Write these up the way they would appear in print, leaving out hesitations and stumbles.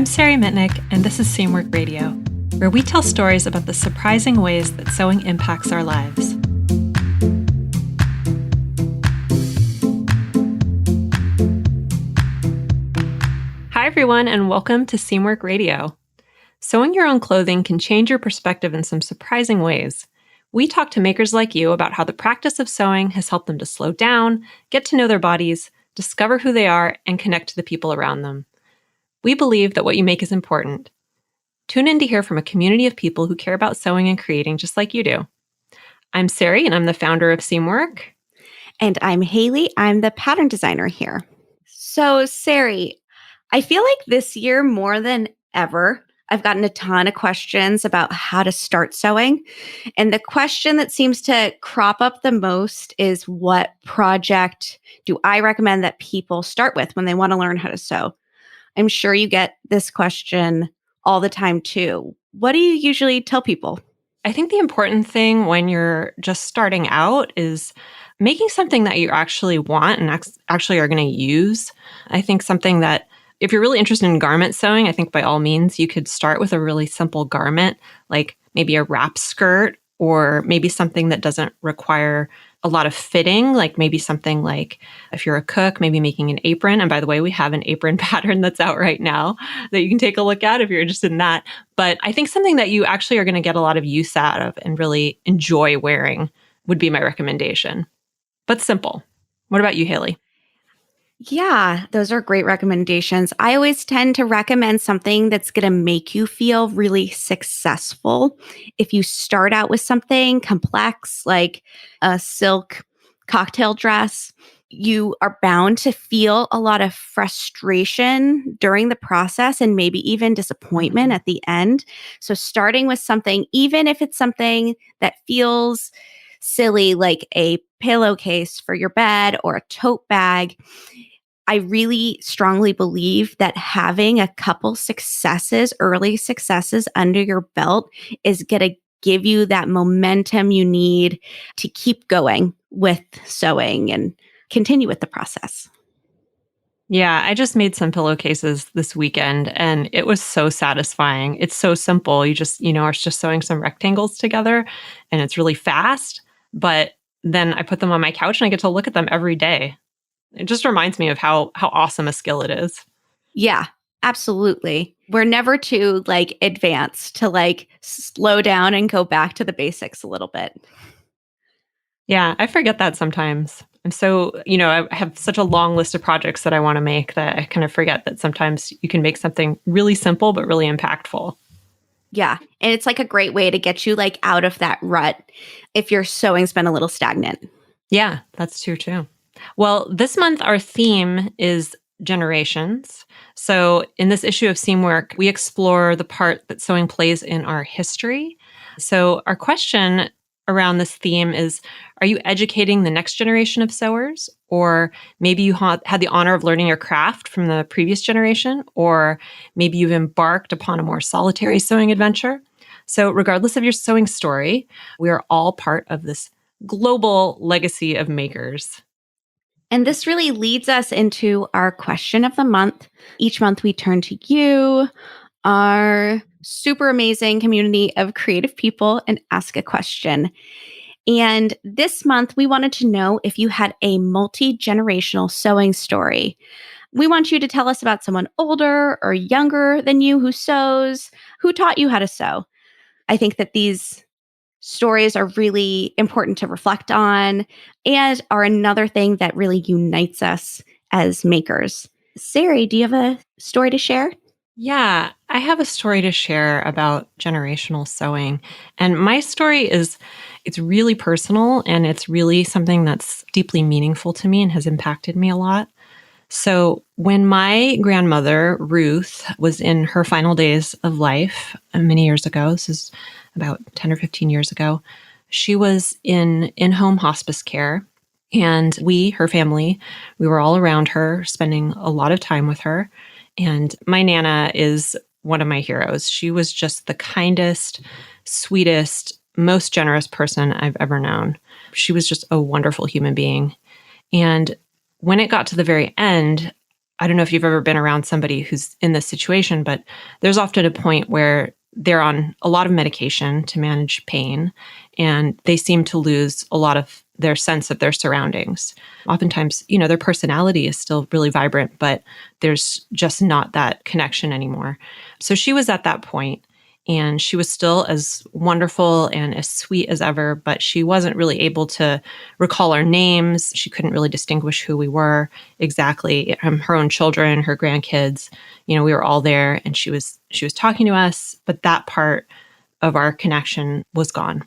I'm Sari Mitnick, and this is Seamwork Radio, where we tell stories about the surprising ways that sewing impacts our lives. Hi, everyone, and welcome to Seamwork Radio. Sewing your own clothing can change your perspective in some surprising ways. We talk to makers like you about how the practice of sewing has helped them to slow down, get to know their bodies, discover who they are, and connect to the people around them. We believe that what you make is important. Tune in to hear from a community of people who care about sewing and creating just like you do. I'm Sari, and I'm the founder of Seamwork. And I'm Haley. I'm the pattern designer here. So, Sari, I feel like this year more than ever, I've gotten a ton of questions about how to start sewing. And the question that seems to crop up the most is, what project do I recommend that people start with when they want to learn how to sew? I'm sure you get this question all the time too. What do you usually tell people? I think the important thing when you're just starting out is making something that you actually want and actually are going to use. I think something that, if you're really interested in garment sewing, I think by all means, you could start with a really simple garment, like maybe a wrap skirt, or maybe something that doesn't require a lot of fitting, like maybe something like, if you're a cook, maybe making an apron. And by the way, we have an apron pattern that's out right now that you can take a look at if you're interested in that. But I think something that you actually are going to get a lot of use out of and really enjoy wearing would be my recommendation. But simple. What about you, Haley? Yeah, those are great recommendations. I always tend to recommend something that's going to make you feel really successful. If you start out with something complex like a silk cocktail dress, you are bound to feel a lot of frustration during the process and maybe even disappointment at the end. So starting with something, even if it's something that feels silly, like a pillowcase for your bed or a tote bag, I really strongly believe that having a couple successes, early successes under your belt is going to give you that momentum you need to keep going with sewing and continue with the process. Yeah, I just made some pillowcases this weekend and it was so satisfying. It's so simple. You just, are just sewing some rectangles together and it's really fast. But then I put them on my couch and I get to look at them every day. It just reminds me of how awesome a skill it is. Yeah, absolutely. We're never too advanced to slow down and go back to the basics a little bit. Yeah, I forget that sometimes. I'm so, I have such a long list of projects that I want to make that I kind of forget that sometimes you can make something really simple but really impactful. Yeah, and it's like a great way to get you out of that rut if your sewing's been a little stagnant. Yeah, that's true too. Well, this month our theme is generations. So in this issue of Seamwork, we explore the part that sewing plays in our history. So our question around this theme is, are you educating the next generation of sewers? Or maybe you had the honor of learning your craft from the previous generation, or maybe you've embarked upon a more solitary sewing adventure. So regardless of your sewing story, we are all part of this global legacy of makers. And this really leads us into our question of the month. Each month we turn to you, our super amazing community of creative people, and ask a question. And this month we wanted to know if you had a multi-generational sewing story. We want you to tell us about someone older or younger than you who sews, who taught you how to sew. I think that these stories are really important to reflect on and are another thing that really unites us as makers. Sari, do you have a story to share? Yeah, I have a story to share about generational sewing. And my story it's really personal and it's really something that's deeply meaningful to me and has impacted me a lot. So when my grandmother, Ruth, was in her final days of life many years ago, this is about 10 or 15 years ago, she was in in-home hospice care. And we, her family, we were all around her, spending a lot of time with her. And my Nana is one of my heroes. She was just the kindest, sweetest, most generous person I've ever known. She was just a wonderful human being. And when it got to the very end, I don't know if you've ever been around somebody who's in this situation, but there's often a point where they're on a lot of medication to manage pain and they seem to lose a lot of their sense of their surroundings. Oftentimes, their personality is still really vibrant, but there's just not that connection anymore. So she was at that point, and she was still as wonderful and as sweet as ever, but she wasn't really able to recall our names. She couldn't really distinguish who we were exactly. Her own children, her grandkids, we were all there, and she was talking to us, but that part of our connection was gone.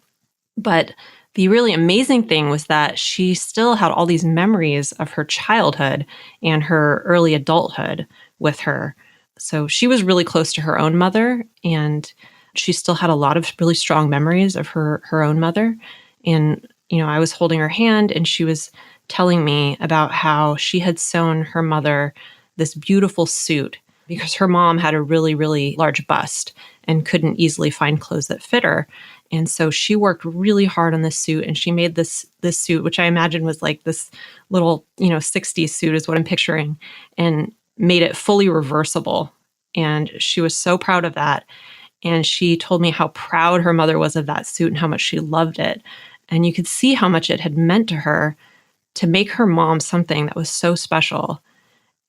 But the really amazing thing was that she still had all these memories of her childhood and her early adulthood with her. So she was really close to her own mother, and she still had a lot of really strong memories of her own mother. And, I was holding her hand, and she was telling me about how she had sewn her mother this beautiful suit because her mom had a really, really large bust and couldn't easily find clothes that fit her. And so she worked really hard on this suit, and she made this suit, which I imagine was like this little, 60s suit is what I'm picturing, and made it fully reversible. And she was so proud of that. And she told me how proud her mother was of that suit and how much she loved it. And you could see how much it had meant to her to make her mom something that was so special.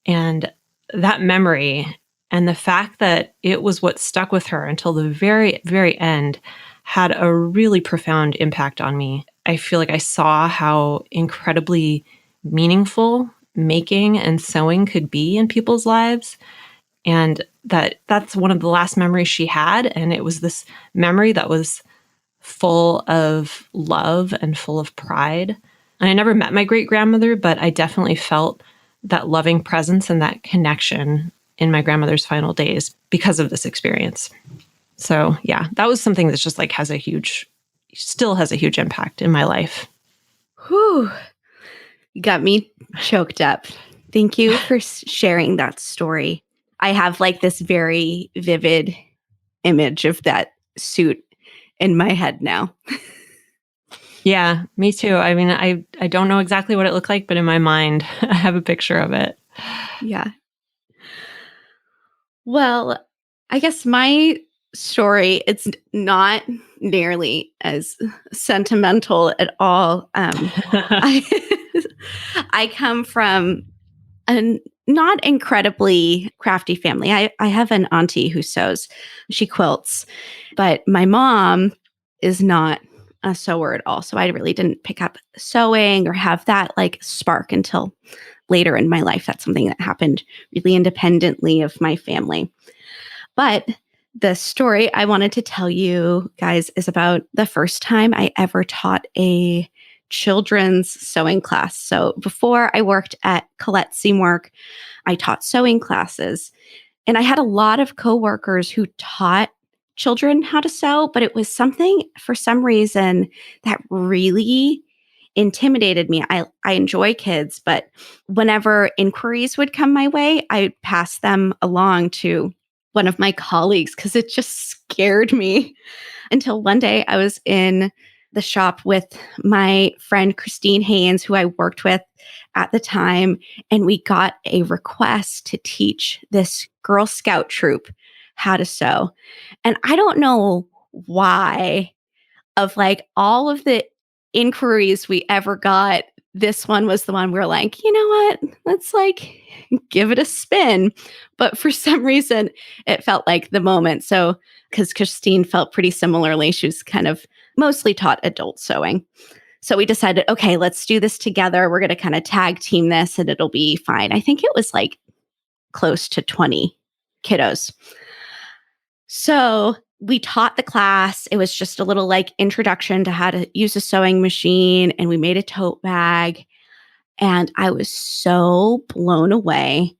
And that memory and the fact that it was what stuck with her until the very, very end had a really profound impact on me. I feel like I saw how incredibly meaningful making and sewing could be in people's lives. And that's one of the last memories she had. And it was this memory that was full of love and full of pride. And I never met my great grandmother, but I definitely felt that loving presence and that connection in my grandmother's final days because of this experience. So yeah, that was something that's just like still has a huge impact in my life. Whew. You got me choked up. Thank you for sharing that story. I have like this very vivid image of that suit in my head now. Yeah, me too. I mean, I don't know exactly what it looked like, but in my mind, I have a picture of it. Yeah. Well, I guess my story, it's not nearly as sentimental at all. I I come from a not incredibly crafty family. I have an auntie who sews. She quilts, but my mom is not a sewer at all. So I really didn't pick up sewing or have that like spark until later in my life. That's something that happened really independently of my family. But the story I wanted to tell you guys is about the first time I ever taught a children's sewing class. So before I worked at Colette Seamwork, I taught sewing classes. And I had a lot of coworkers who taught children how to sew, but it was something for some reason that really intimidated me. I enjoy kids, but whenever inquiries would come my way, I'd pass them along to one of my colleagues because it just scared me until one day I was in the shop with my friend Christine Haynes, who I worked with at the time, and we got a request to teach this Girl Scout troop how to sew. And I don't know why, of like all of the inquiries we ever got, this one was the one we were like, you know what? Let's like give it a spin. But for some reason, it felt like the moment. So, because Christine felt pretty similarly, she was kind of mostly taught adult sewing. So we decided, okay, let's do this together. We're going to kind of tag team this and it'll be fine. I think it was like close to 20 kiddos. So we taught the class. It was just a little like introduction to how to use a sewing machine. And we made a tote bag. And I was so blown away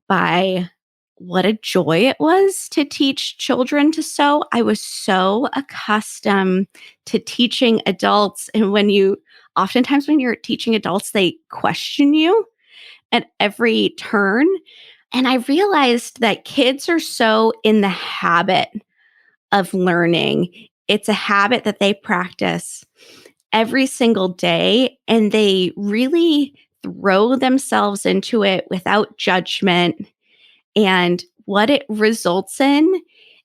by what a joy it was to teach children to sew. I was so accustomed to teaching adults. And oftentimes when you're teaching adults, they question you at every turn. And I realized that kids are so in the habit of learning. It's a habit that they practice every single day, and they really throw themselves into it without judgment. And what it results in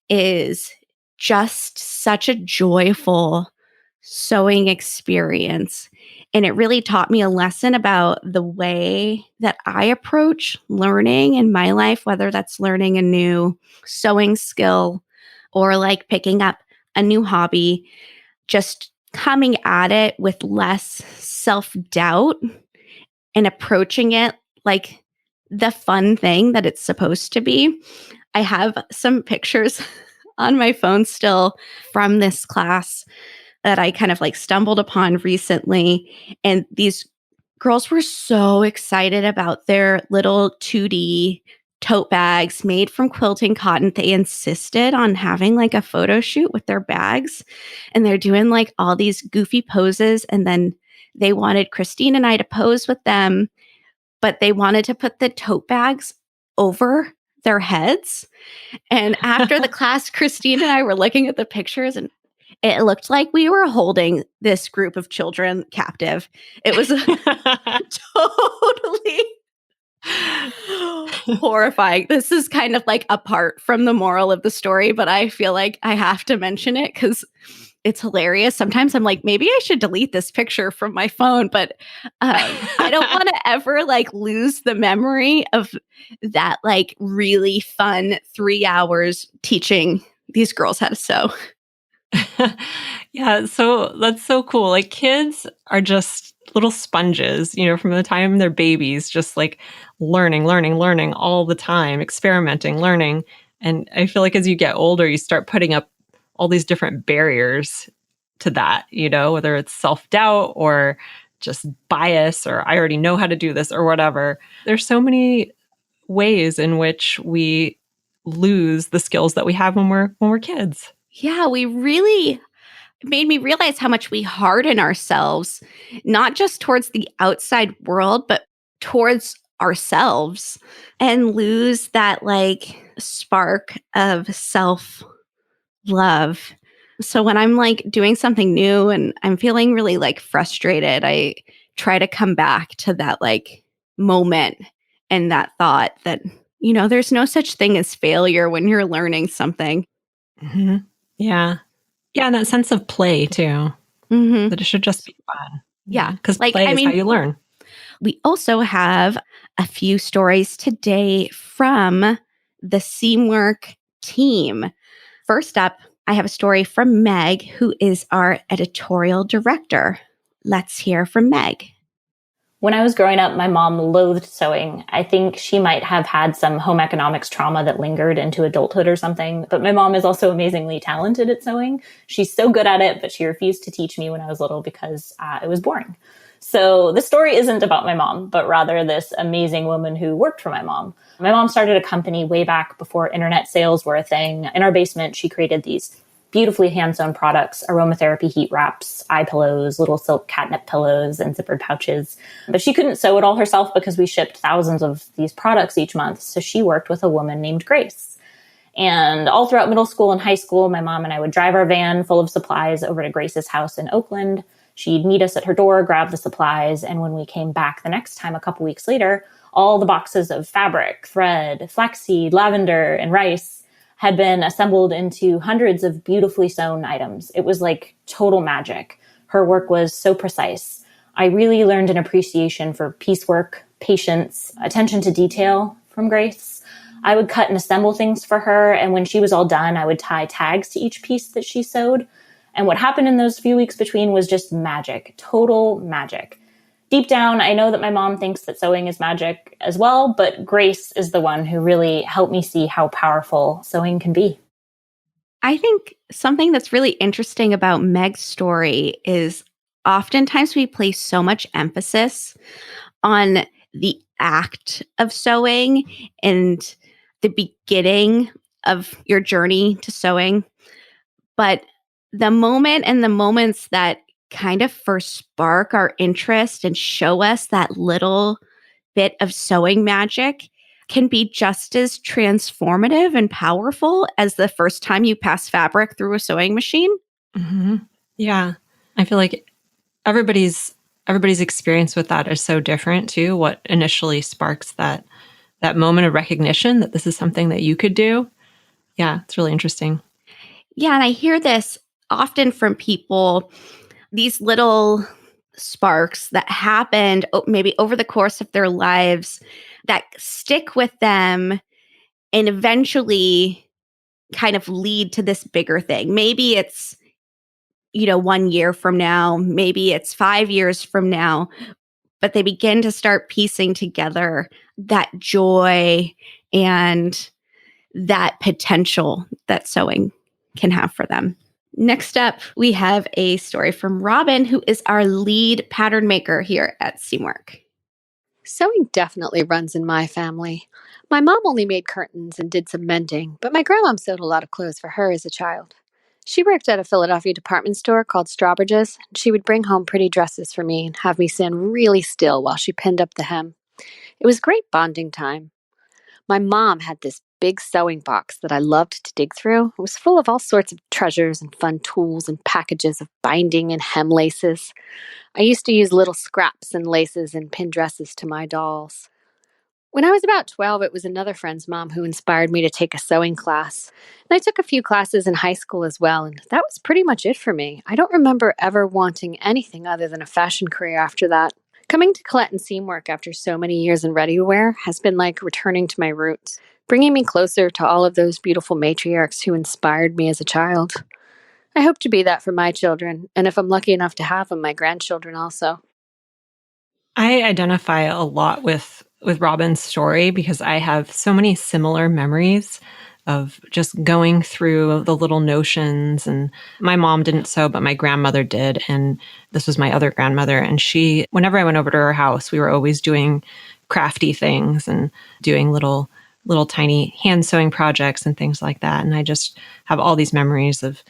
is just such a joyful sewing experience. And it really taught me a lesson about the way that I approach learning in my life, whether that's learning a new sewing skill or like picking up a new hobby, just coming at it with less self doubt and approaching it like the fun thing that it's supposed to be. I have some pictures on my phone still from this class that I kind of like stumbled upon recently. And these girls were so excited about their little 2D tote bags made from quilting cotton. They insisted on having like a photo shoot with their bags, and they're doing like all these goofy poses. And then they wanted Christine and I to pose with them, but they wanted to put the tote bags over their heads. And after the class, Christine and I were looking at the pictures, and it looked like we were holding this group of children captive. It was totally horrifying. This is kind of like apart from the moral of the story, but I feel like I have to mention it because it's hilarious. Sometimes I'm like, maybe I should delete this picture from my phone, but I don't want to ever like lose the memory of that like really fun 3 hours teaching these girls how to sew. Yeah, so that's so cool. Like kids are just little sponges, from the time they're babies, just like learning all the time, experimenting, learning. And I feel like as you get older, you start putting up all these different barriers to that, whether it's self-doubt or just bias or I already know how to do this or whatever. There's so many ways in which we lose the skills that we have when we're kids. Yeah, we really made me realize how much we harden ourselves, not just towards the outside world, but towards ourselves, and lose that like spark of self love. So when I'm like doing something new and I'm feeling really like frustrated, I try to come back to that like moment and that thought that, there's no such thing as failure when you're learning something. Hmm. Yeah. Yeah, and that sense of play too, Hmm. that it should just be fun. Yeah. Because Like, play I is how mean, you learn. we also have a few stories today from the Seamwork team. First up, I have a story from Meg, who is our editorial director. Let's hear from Meg. When I was growing up, my mom loathed sewing. I think she might have had some home economics trauma that lingered into adulthood or something. But my mom is also amazingly talented at sewing. She's so good at it, but she refused to teach me when I was little because it was boring. So the story isn't about my mom, but rather this amazing woman who worked for my mom. My mom started a company way back before internet sales were a thing. In our basement, she created these beautifully hand-sewn products, aromatherapy heat wraps, eye pillows, little silk catnip pillows, and zippered pouches. But she couldn't sew it all herself because we shipped thousands of these products each month. So she worked with a woman named Grace. And all throughout middle school and high school, my mom and I would drive our van full of supplies over to Grace's house in Oakland. She'd meet us at her door, grab the supplies, and when we came back the next time, a couple weeks later, all the boxes of fabric, thread, flaxseed, lavender, and rice had been assembled into hundreds of beautifully sewn items. It was like total magic. Her work was so precise. I really learned an appreciation for piecework, patience, attention to detail from Grace. I would cut and assemble things for her, and when she was all done, I would tie tags to each piece that she sewed. And what happened in those few weeks between was just magic, total magic. Deep down, I know that my mom thinks that sewing is magic as well, but Grace is the one who really helped me see how powerful sewing can be. I think something that's really interesting about Meg's story is oftentimes we place so much emphasis on the act of sewing and the beginning of your journey to sewing. But the moment and the moments that kind of first spark our interest and show us that little bit of sewing magic can be just as transformative and powerful as the first time you pass fabric through a sewing machine. Hmm. Yeah. I feel like everybody's everybody's experience with that is so different too. What initially sparks that moment of recognition that this is something that you could do. Yeah, it's really interesting. Yeah, and I hear this often from people, these little sparks that happened maybe over the course of their lives that stick with them and eventually kind of lead to this bigger thing. Maybe it's, 1 year from now, maybe it's 5 years from now, but they begin to start piecing together that joy and that potential that sewing can have for them. Next up, we have a story from Robin, who is our lead pattern maker here at Seamwork. Sewing definitely runs in my family. My mom only made curtains and did some mending, but my grandmom sewed a lot of clothes for her as a child. She worked at a Philadelphia department store called Strawbridge's, and she would bring home pretty dresses for me and have me stand really still while she pinned up the hem. It was great bonding time. My mom had this big sewing box that I loved to dig through. It was full of all sorts of treasures and fun tools and packages of binding and hem laces. I used to use little scraps and laces and pin dresses to my dolls. When I was about 12, it was another friend's mom who inspired me to take a sewing class. And I took a few classes in high school as well, and that was pretty much it for me. I don't remember ever wanting anything other than a fashion career after that. Coming to Colette and Seamwork after so many years in ready-to-wear has been like returning to my roots, bringing me closer to all of those beautiful matriarchs who inspired me as a child. I hope to be that for my children, and if I'm lucky enough to have them, my grandchildren also. I identify a lot with Robin's story because I have so many similar memories of just going through the little notions. And my mom didn't sew, but my grandmother did. And this was my other grandmother. And whenever I went over to her house, we were always doing crafty things and doing little tiny hand sewing projects and things like that. And I just have all these memories of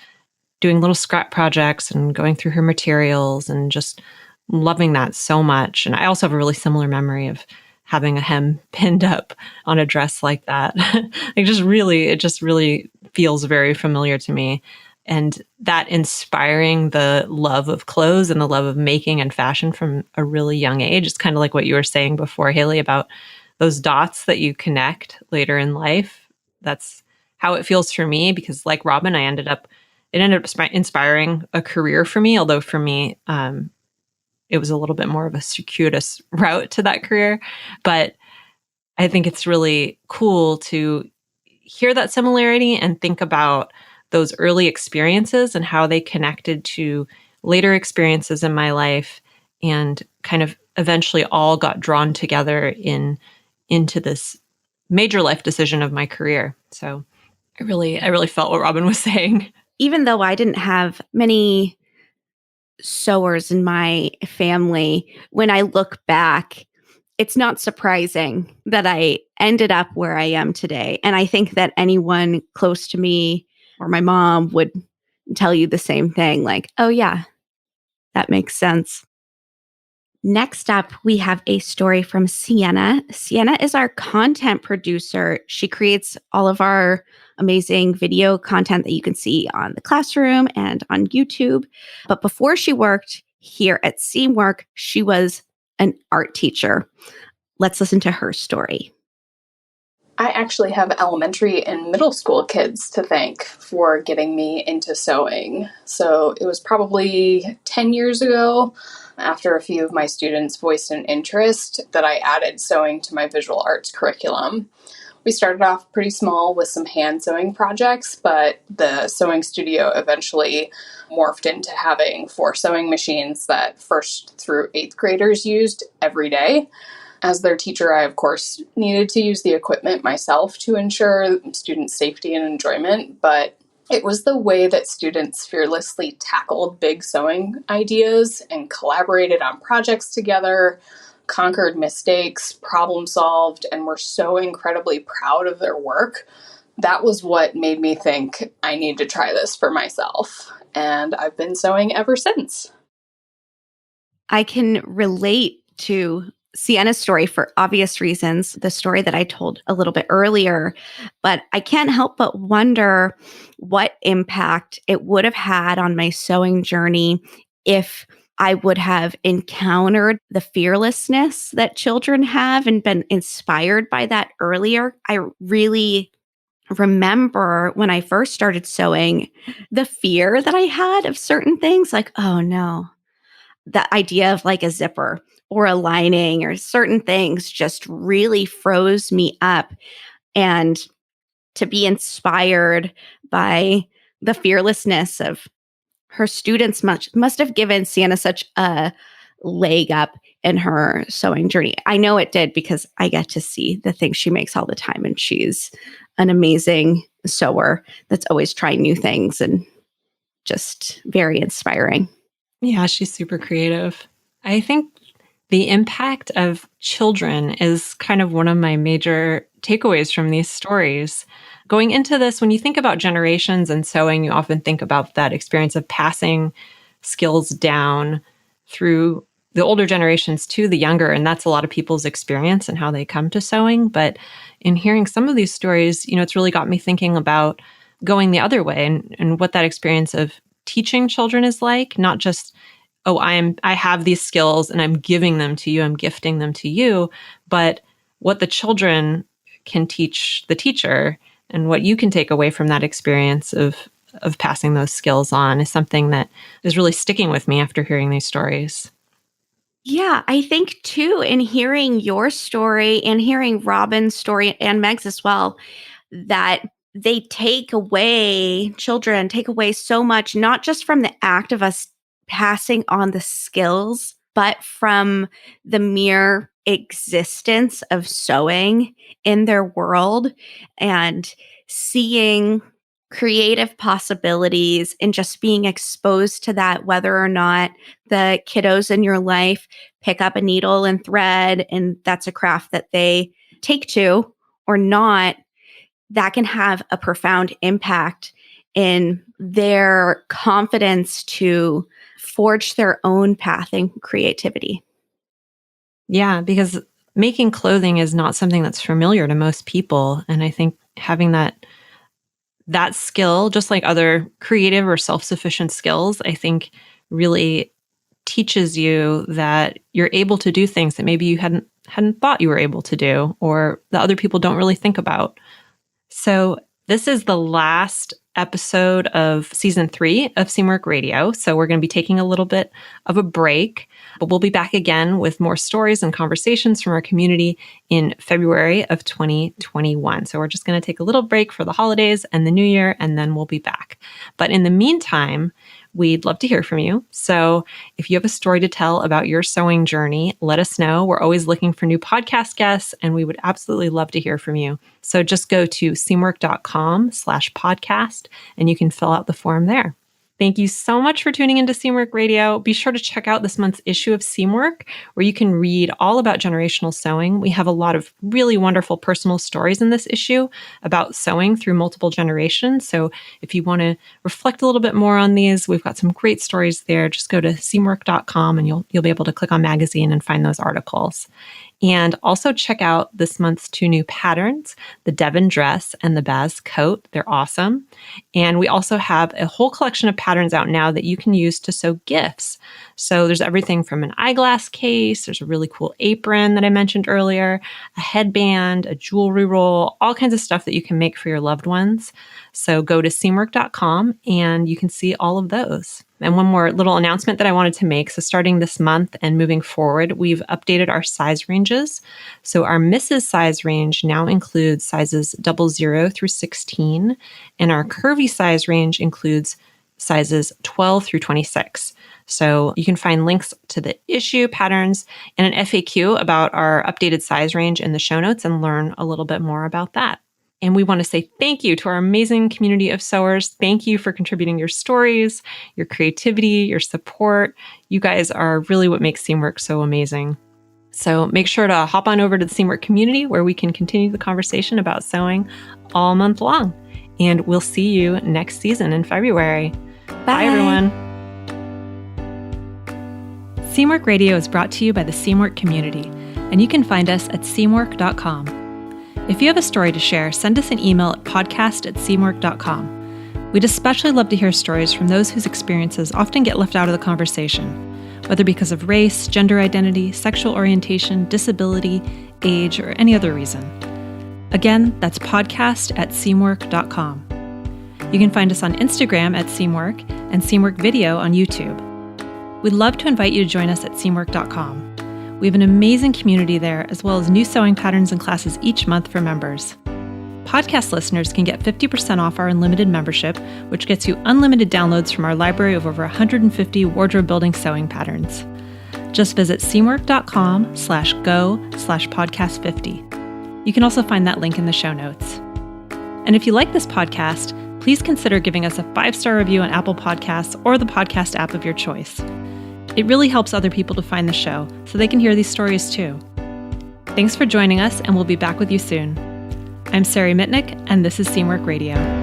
doing little scrap projects and going through her materials and just loving that so much. And I also have a really similar memory of having a hem pinned up on a dress like that. It just really feels very familiar to me. And that inspiring the love of clothes and the love of making and fashion from a really young age. It's kind of like what you were saying before, Haley, about those dots that you connect later in life. That's how it feels for me, because like Robin, it ended up inspiring a career for me. Although for me, it was a little bit more of a circuitous route to that career. But I think it's really cool to hear that similarity and think about those early experiences and how they connected to later experiences in my life and kind of eventually all got drawn together into this major life decision of my career. So I really felt what Robin was saying. Even though I didn't have many sewers in my family, when I look back, it's not surprising that I ended up where I am today. And I think that anyone close to me or my mom would tell you the same thing, like, oh yeah, that makes sense. Next up, we have a story from Sienna. Sienna is our content producer. She creates all of our amazing video content that you can see on the classroom and on YouTube. But before she worked here at Seamwork, she was an art teacher. Let's listen to her story. I actually have elementary and middle school kids to thank for getting me into sewing. So it was probably 10 years ago, after a few of my students voiced an interest, that I added sewing to my visual arts curriculum. We started off pretty small with some hand sewing projects, but the sewing studio eventually morphed into having 4 sewing machines that 1st through 8th graders used every day. As their teacher, I, of course, needed to use the equipment myself to ensure student safety and enjoyment, but it was the way that students fearlessly tackled big sewing ideas and collaborated on projects together, conquered mistakes, problem solved, and were so incredibly proud of their work. That was what made me think I need to try this for myself. And I've been sewing ever since. I can relate to Sienna's story for obvious reasons, the story that I told a little bit earlier, but I can't help but wonder what impact it would have had on my sewing journey if I would have encountered the fearlessness that children have and been inspired by that earlier. I really remember when I first started sewing, the fear that I had of certain things, like, oh no, the idea of like a zipper or a lining or certain things just really froze me up. And to be inspired by the fearlessness of her students must have given Sienna such a leg up in her sewing journey. I know it did because I get to see the things she makes all the time, and she's an amazing sewer that's always trying new things and just very inspiring. Yeah, she's super creative. I think the impact of children is kind of one of my major takeaways from these stories. Going into this, when you think about generations and sewing, you often think about that experience of passing skills down through the older generations to the younger. And that's a lot of people's experience and how they come to sewing. But in hearing some of these stories, it's really got me thinking about going the other way and what that experience of teaching children is like, not just, oh, I have these skills and I'm giving them to you, I'm gifting them to you, but what the children can teach the teacher and what you can take away from that experience of passing those skills on is something that is really sticking with me after hearing these stories. Yeah, I think too, in hearing your story and hearing Robin's story and Meg's as well, that children take away so much, not just from the act of us passing on the skills, but from the mere existence of sewing in their world and seeing creative possibilities and just being exposed to that, whether or not the kiddos in your life pick up a needle and thread and that's a craft that they take to or not, that can have a profound impact in their confidence to forge their own path in creativity. Yeah, because making clothing is not something that's familiar to most people. And I think having that skill, just like other creative or self-sufficient skills, I think really teaches you that you're able to do things that maybe you hadn't thought you were able to do, or that other people don't really think about. So this is the last episode of season 3 of Seamwork Radio. So we're going to be taking a little bit of a break, but we'll be back again with more stories and conversations from our community in February of 2021. So we're just going to take a little break for the holidays and the new year, and then we'll be back. But in the meantime, we'd love to hear from you. So if you have a story to tell about your sewing journey, let us know. We're always looking for new podcast guests, and we would absolutely love to hear from you. So just go to seamwork.com/podcast, and you can fill out the form there. Thank you so much for tuning into Seamwork Radio. Be sure to check out this month's issue of Seamwork, where you can read all about generational sewing. We have a lot of really wonderful personal stories in this issue about sewing through multiple generations. So if you want to reflect a little bit more on these, we've got some great stories there. Just go to seamwork.com and you'll be able to click on magazine and find those articles. And also check out this month's 2 new patterns, the Devon dress and the Baz coat. They're awesome. And we also have a whole collection of patterns out now that you can use to sew gifts. So there's everything from an eyeglass case, there's a really cool apron that I mentioned earlier, a headband, a jewelry roll, all kinds of stuff that you can make for your loved ones. So go to seamwork.com and you can see all of those. And one more little announcement that I wanted to make. So starting this month and moving forward, we've updated our size ranges. So our Mrs. size range now includes sizes 00 through 16, and our curvy size range includes sizes 12 through 26. So you can find links to the issue, patterns, and an FAQ about our updated size range in the show notes and learn a little bit more about that. And we want to say thank you to our amazing community of sewers. Thank you for contributing your stories, your creativity, your support. You guys are really what makes Seamwork so amazing. So make sure to hop on over to the Seamwork community where we can continue the conversation about sewing all month long. And we'll see you next season in February. Bye everyone. Seamwork Radio is brought to you by the Seamwork community, and you can find us at seamwork.com. If you have a story to share, send us an email at podcast@seamwork.com. We'd especially love to hear stories from those whose experiences often get left out of the conversation. whether because of race, gender identity, sexual orientation, disability, age, or any other reason. Again, that's podcast@seamwork.com. You can find us on Instagram at Seamwork and Seamwork Video on YouTube. We'd love to invite you to join us at seamwork.com. We have an amazing community there, as well as new sewing patterns and classes each month for members. Podcast listeners can get 50% off our unlimited membership, which gets you unlimited downloads from our library of over 150 wardrobe-building sewing patterns. Just visit seamwork.com/go/podcast50. You can also find that link in the show notes. And if you like this podcast, please consider giving us a 5-star review on Apple Podcasts or the podcast app of your choice. It really helps other people to find the show so they can hear these stories too. Thanks for joining us, and we'll be back with you soon. I'm Sari Mitnick, and this is Seamwork Radio.